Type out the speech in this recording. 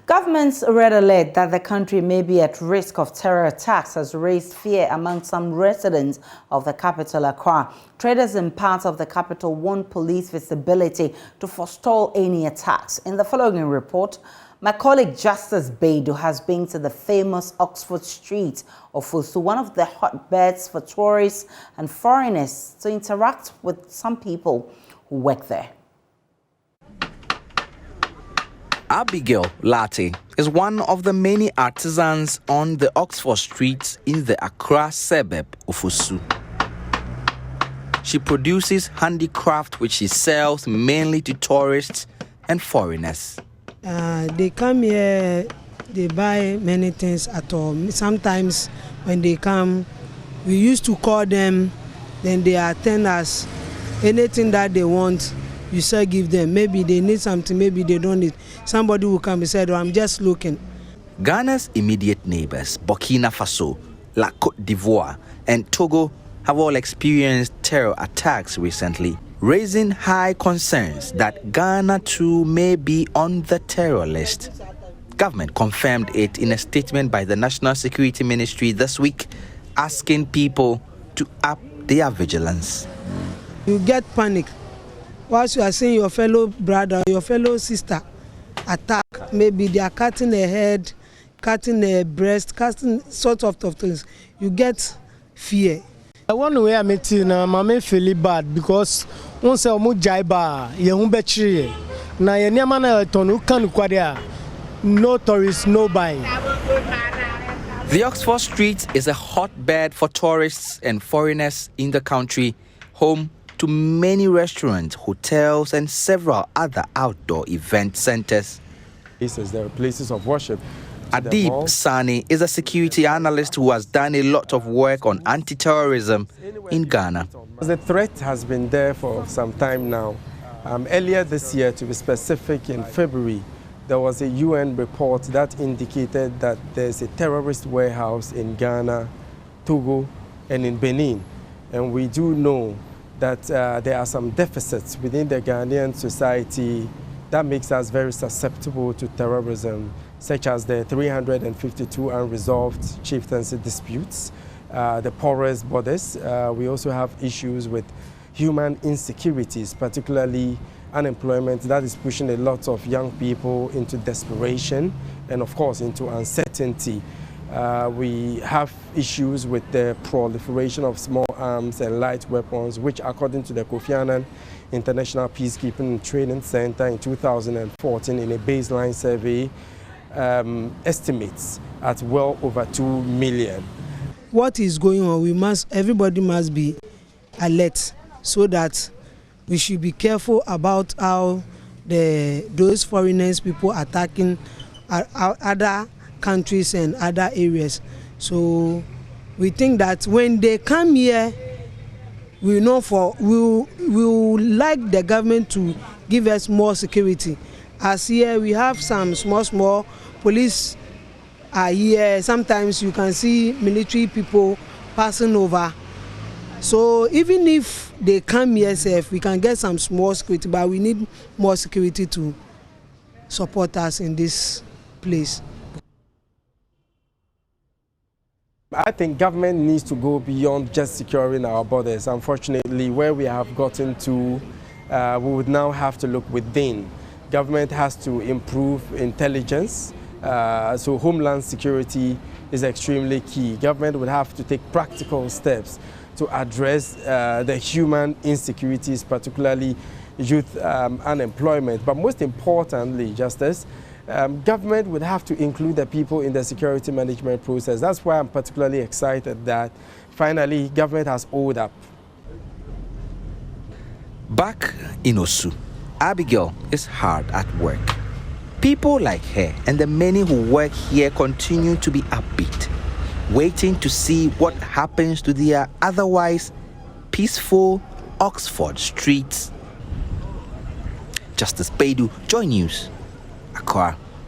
Government's red alert that the country may be at risk of terror attacks has raised fear among some residents of the capital, Accra. Traders in parts of the capital want police visibility to forestall any attacks. In the following report, my colleague Justice Baidu has been to the famous Oxford Street of Osu, one of the hotbeds for tourists and foreigners, to interact with some people who work there. Abigail Latte is one of the many artisans on the Oxford streets in the Accra suburb of Osu. She produces handicraft which she sells mainly to tourists and foreigners. They come here, they buy many things at all. Sometimes when they come, we used to call them, then they attend us. Anything that they want, you say give them. Maybe they need something, maybe they don't need. Somebody will come and say, oh, I'm just looking. Ghana's immediate neighbors, Burkina Faso, La Côte d'Ivoire, and Togo have all experienced terror attacks recently, raising high concerns that Ghana too may be on the terror list. Government confirmed it in a statement by the National Security Ministry this week, asking people to up their vigilance. You get panic. Whilst you are seeing your fellow brother, your fellow sister attack, maybe they are cutting their head, cutting their breast, cutting sort of things, you get fear. One way I met you now, I feel bad because once I move jaiba, you won't bet you. Now you never know who can quadia. No tourists, no buying. The Oxford Street is a hotbed for tourists and foreigners in the country, home to many restaurants, hotels, and several other outdoor event centers. There are places of worship. Adib Sani is a security analyst who has done a lot of work on anti-terrorism in Ghana. The threat has been there for some time now. Earlier this year, to be specific, in February, there was a UN report that indicated that there's a terrorist warehouse in Ghana, Togo, and in Benin. And we do know that there are some deficits within the Ghanaian society that makes us very susceptible to terrorism, such as the 352 unresolved chieftaincy disputes, the porous borders. We also have issues with human insecurities, particularly unemployment that is pushing a lot of young people into desperation and, of course, into uncertainty. We have issues with the proliferation of small arms and light weapons, which, according to the Kofi Annan International Peacekeeping and Training Center in 2014, in a baseline survey, estimates at well over 2 million. What is going on? Everybody must be alert, so that we should be careful about how those foreigners, people attacking other countries and other areas. So we think that when they come here, we will like the government to give us more security. As here we have some small police are here. Sometimes you can see military people passing over. So even if they come here safe, we can get some small security, but we need more security to support us in this place. I think government needs to go beyond just securing our borders. Unfortunately, where we have gotten to, we would now have to look within. Government has to improve intelligence, so homeland security is extremely key. Government would have to take practical steps to address the human insecurities, particularly youth unemployment. But most importantly, Justice, government would have to include the people in the security management process. That's why I'm particularly excited that finally government has owned up. Back in Osu, Abigail is hard at work. People like her and the many who work here continue to be upbeat, waiting to see what happens to their otherwise peaceful Oxford streets. Justice Baidu, Joy News, Accra.